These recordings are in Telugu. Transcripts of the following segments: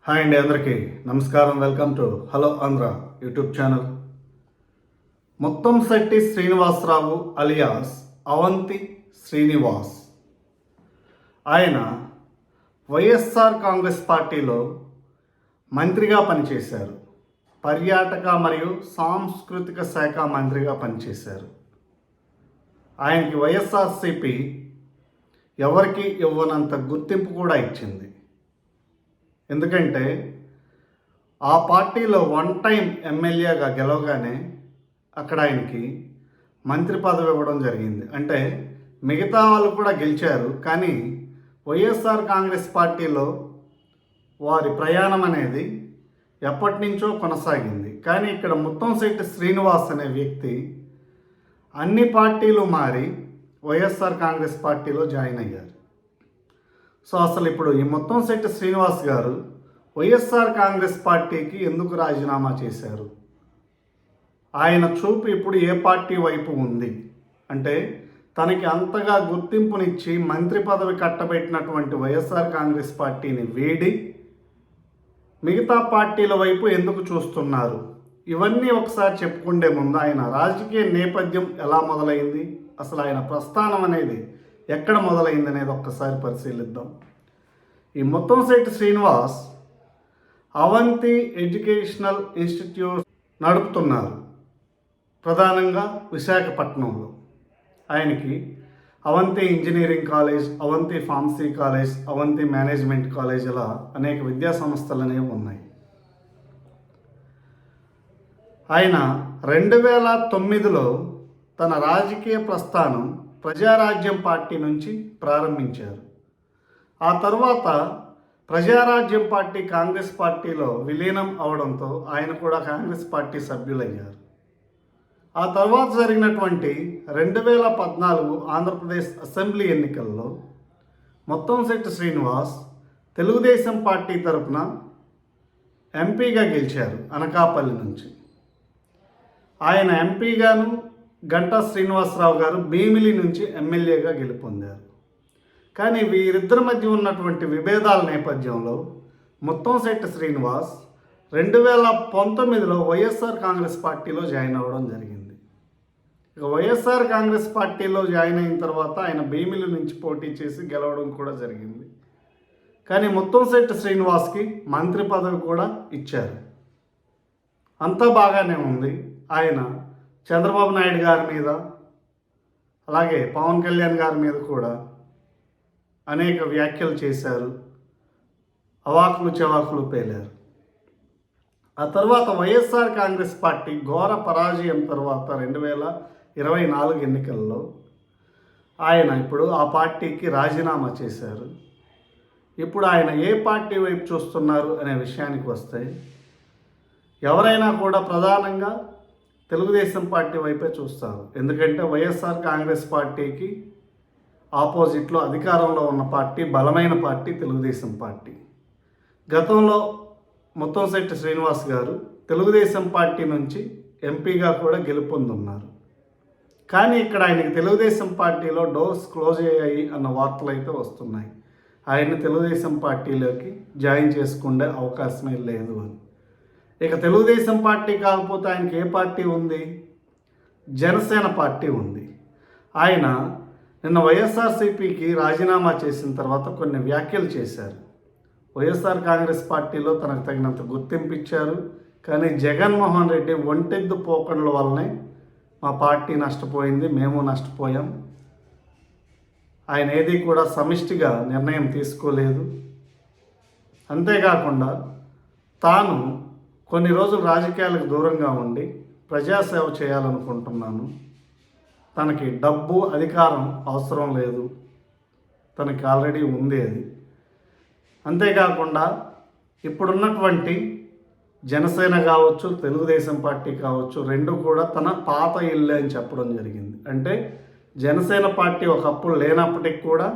హాయ్ అండి, అందరికీ నమస్కారం. Welcome to hello Andhra YouTube channel. Muttamsetti Srinivasarao alias Avanthi Srinivas. ఆయన వైఎస్ఆర్ కాంగ్రెస్ పార్టీలో మంత్రిగా పనిచేశారు. పర్యాటక మరియు సాంస్కృతిక శాఖ మంత్రిగా పనిచేశారు. ఆయనకి వైఎస్ఆర్సీపీ ఎవరికి ఇవ్వనంత గుర్తింపు కూడా ఇచ్చింది. ఎందుకంటే ఆ పార్టీలో వన్ టైం ఎమ్మెల్యేగా గెలవగానే అక్కడ ఆయనకి మంత్రి పదవి ఇవ్వడం జరిగింది. అంటే మిగతా వాళ్ళు కూడా గెలిచారు, కానీ వైఎస్ఆర్ కాంగ్రెస్ పార్టీలో వారి ప్రయాణం అనేది ఎప్పటి నుంచో కొనసాగింది. కానీ ఇక్కడ ముత్తంశెట్టి శ్రీనివాస్ అనే వ్యక్తి అన్ని పార్టీలు మారి వైఎస్ఆర్ కాంగ్రెస్ పార్టీలో జాయిన్ అయ్యారు. సో అసలు ఇప్పుడు ఈ ముత్తంశెట్టి శ్రీనివాస్ గారు వైఎస్ఆర్ కాంగ్రెస్ పార్టీకి ఎందుకు రాజీనామా చేశారు? ఆయన చూపు ఇప్పుడు ఏ పార్టీ వైపు ఉంది అంటే, తనకి అంతగా గుర్తింపునిచ్చి మంత్రి పదవి కట్టబెట్టినటువంటి వైఎస్ఆర్ కాంగ్రెస్ పార్టీని వీడి మిగతా పార్టీల వైపు ఎందుకు చూస్తున్నారు? ఇవన్నీ ఒకసారి చెప్పుకుండే ముందు ఆయన రాజకీయ నేపథ్యం ఎలా మొదలైంది, అసలు ఆయన ప్రస్థానం అనేది ఎక్కడ మొదలైంది అనేది ఒక్కసారి పరిశీలిద్దాం. ఈ ముత్తంశెట్టి శ్రీనివాస్ అవంతి ఎడ్యుకేషనల్ ఇన్స్టిట్యూట్ నడుపుతున్నారు, ప్రధానంగా విశాఖపట్నంలో. ఆయనకి Avanthi engineering college, Avanthi pharmacy college, Avanthi management college ఇలా అనేక విద్యా సంస్థలు అనేవి ఉన్నాయి. ఆయన 2009లో తన రాజకీయ ప్రస్థానం ప్రజారాజ్యం పార్టీ నుంచి ప్రారంభించారు. ఆ తర్వాత ప్రజారాజ్యం పార్టీ కాంగ్రెస్ పార్టీలో విలీనం అవడంతో ఆయన కూడా కాంగ్రెస్ పార్టీ సభ్యులయ్యారు. ఆ తర్వాత జరిగినటువంటి 2014 ఆంధ్రప్రదేశ్ అసెంబ్లీ ఎన్నికల్లో ముత్తంశెట్టి శ్రీనివాస్ తెలుగుదేశం పార్టీ తరపున ఎంపీగా గెలిచారు అనకాపల్లి నుంచి. ఆయన ఎంపీగాను, గంటా శ్రీనివాసరావు గారు భీమిలి నుంచి ఎమ్మెల్యేగా గెలుపొందారు. కానీ వీరిద్దరి మధ్య ఉన్నటువంటి విభేదాల నేపథ్యంలో ముత్తంశెట్టి శ్రీనివాస్ 2019లో వైఎస్ఆర్ కాంగ్రెస్ పార్టీలో జాయిన్ అవ్వడం జరిగింది. ఇక వైఎస్ఆర్ కాంగ్రెస్ పార్టీలో జాయిన్ అయిన తర్వాత ఆయన భీమిలి నుంచి పోటీ చేసి గెలవడం కూడా జరిగింది. కానీ ముత్తంశెట్టి శ్రీనివాస్కి మంత్రి పదవి కూడా ఇచ్చారు. అంతా బాగానే ఉంది. ఆయన చంద్రబాబు నాయుడు గారి మీద, అలాగే పవన్ కళ్యాణ్ గారి మీద కూడా అనేక వ్యాఖ్యలు చేశారు, అవాకులు చవాకులు పేలారు. ఆ తర్వాత వైఎస్ఆర్ కాంగ్రెస్ పార్టీ ఘోర పరాజయం తర్వాత 2024 ఎన్నికల్లో ఆయన ఇప్పుడు ఆ పార్టీకి రాజీనామా చేశారు. ఇప్పుడు ఆయన ఏ పార్టీ వైపు చూస్తున్నారు అనే విషయానికి వస్తే, ఎవరైనా కూడా ప్రధానంగా తెలుగుదేశం పార్టీ వైపే చూస్తారు. ఎందుకంటే వైఎస్ఆర్ కాంగ్రెస్ పార్టీకి ఆపోజిట్లో అధికారంలో ఉన్న పార్టీ, బలమైన పార్టీ తెలుగుదేశం పార్టీ. గతంలో ముత్తంశెట్టి శ్రీనివాస్ గారు తెలుగుదేశం పార్టీ నుంచి ఎంపీగా కూడా గెలుపొందున్నారు. కానీ ఇక్కడ ఆయనకి తెలుగుదేశం పార్టీలో డోర్స్ క్లోజ్ అయ్యాయి అన్న వార్తలు అయితే వస్తున్నాయి. ఆయన్ని తెలుగుదేశం పార్టీలోకి జాయిన్ చేసుకునే అవకాశమే లేదు అని. ఇక తెలుగుదేశం పార్టీ కాకపోతే ఆయనకి ఏ పార్టీ ఉంది? జనసేన పార్టీ ఉంది. ఆయన నిన్న వైఎస్ఆర్సీపీకి రాజీనామా చేసిన తర్వాత కొన్ని వ్యాఖ్యలు చేశారు. వైఎస్ఆర్ కాంగ్రెస్ పార్టీలో తనకు తగినంత గుర్తింపు ఇచ్చారు, కానీ జగన్మోహన్ రెడ్డి ఒంటెద్దు పోకడల వల్లనే మా పార్టీ నష్టపోయింది, మేము నష్టపోయాం. ఆయన ఏది కూడా సమిష్టిగా నిర్ణయం తీసుకోలేదు. అంతేకాకుండా తాను కొన్ని రోజులు రాజకీయాలకు దూరంగా ఉండి ప్రజాసేవ చేయాలనుకుంటున్నాను, తనకి డబ్బు అధికారం అవసరం లేదు, తనకి ఆల్రెడీ ఉంది అది. అంతేకాకుండా ఇప్పుడున్నటువంటి జనసేన కావచ్చు, తెలుగుదేశం పార్టీ కావచ్చు, రెండు కూడా తన పాత ఇల్లే అని చెప్పడం జరిగింది. అంటే జనసేన పార్టీ ఒకప్పుడు లేనప్పటికి కూడా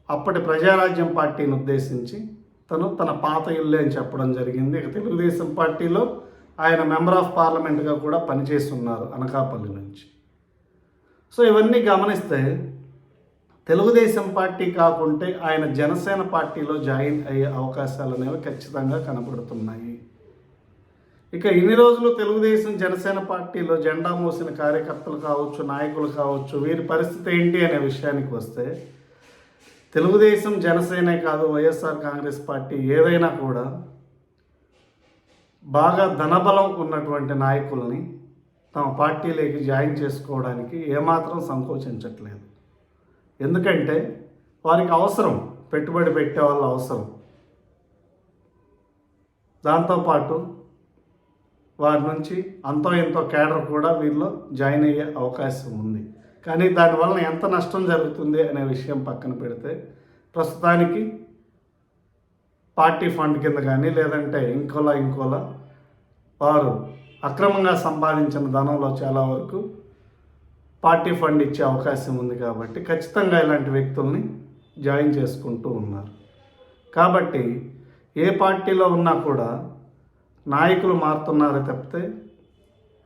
అప్పటి ప్రజారాజ్యం పార్టీని ఉద్దేశించి తన పాత ఇల్లే అని చెప్పడం జరిగింది. ఇక తెలుగుదేశం పార్టీలో ఆయన మెంబర్ ఆఫ్ పార్లమెంట్గా కూడా పనిచేస్తున్నారు అనకాపల్లి నుంచి. సో ఇవన్నీ గమనిస్తే తెలుగుదేశం పార్టీ కాకుంటే ఆయన జనసేన పార్టీలో జాయిన్ అయ్యే అవకాశాలు అనేవి ఖచ్చితంగా కనబడుతున్నాయి. ఇక ఇన్ని రోజులు తెలుగుదేశం జనసేన పార్టీలో జెండా మోసిన కార్యకర్తలు కావచ్చు, నాయకులు కావచ్చు, వీరి పరిస్థితి ఏంటి అనే విషయానికి వస్తే తెలుగుదేశం జనసేనే కాదు, వైఎస్ఆర్ కాంగ్రెస్ పార్టీ ఏదైనా కూడా బాగా ధనబలం ఉన్నటువంటి నాయకుల్ని తమ పార్టీలోకి జాయిన్ చేసుకోవడానికి ఏమాత్రం సంకోచించట్లేదు. ఎందుకంటే వారికి అవసరం, పెట్టుబడి పెట్టే వాళ్ళ అవసరం. దాంతోపాటు వారి నుంచి అంతో ఎంతో కేడర్ కూడా వీళ్ళు జాయిన్ అయ్యే అవకాశం ఉంది. కానీ దానివల్ల ఎంత నష్టం జరుగుతుంది అనే విషయం పక్కన పెడితే ప్రస్తుతానికి పార్టీ ఫండ్ కింద కానీ లేదంటే ఇంకోలా వారు అక్రమంగా సంపాదించిన ధనంలో చాలా వరకు పార్టీ ఫండ్ ఇచ్చే అవకాశం ఉంది. కాబట్టి ఖచ్చితంగా ఇలాంటి వ్యక్తుల్ని జాయిన్ చేసుకుంటూ ఉన్నారు. కాబట్టి ఏ పార్టీలో ఉన్నా కూడా నాయకులు మారుతున్నారు తప్పితే,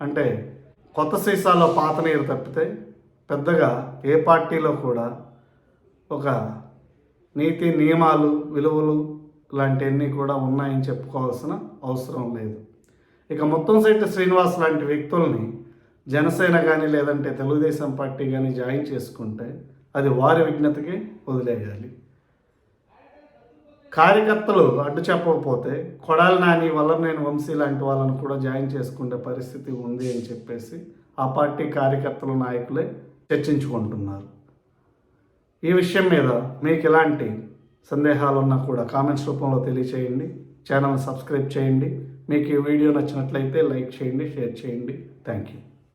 అంటే కొత్త సీసాలో పాత నీరు తప్పితే పెద్దగా ఏ పార్టీలో కూడా ఒక నీతి నియమాలు విలువలు లాంటివన్నీ కూడా ఉన్నాయని చెప్పుకోవాల్సిన అవసరం లేదు. ఇక ముత్తంశెట్టి శ్రీనివాస్ లాంటి వ్యక్తుల్ని జనసేన కానీ లేదంటే తెలుగుదేశం పార్టీ కానీ జాయిన్ చేసుకుంటే అది వారి విజ్ఞతకి వదిలేయాలి. కార్యకర్తలు అడ్డు చెప్పకపోతే కొడాలి నాని, వల్లభనేని వంశీ లాంటి వాళ్ళని కూడా జాయిన్ చేసుకునే పరిస్థితి ఉంది అని చెప్పేసి ఆ పార్టీ కార్యకర్తలు, నాయకులే చర్చించుకుంటున్నారు. ఈ విషయం మీద మీకు ఎలాంటి సందేహాలు ఉన్నా కూడా కామెంట్స్ రూపంలో తెలియచేయండి. ఛానల్ని సబ్స్క్రైబ్ చేయండి. మీకు ఈ వీడియో నచ్చినట్లయితే లైక్ చేయండి, షేర్ చేయండి. Thank you.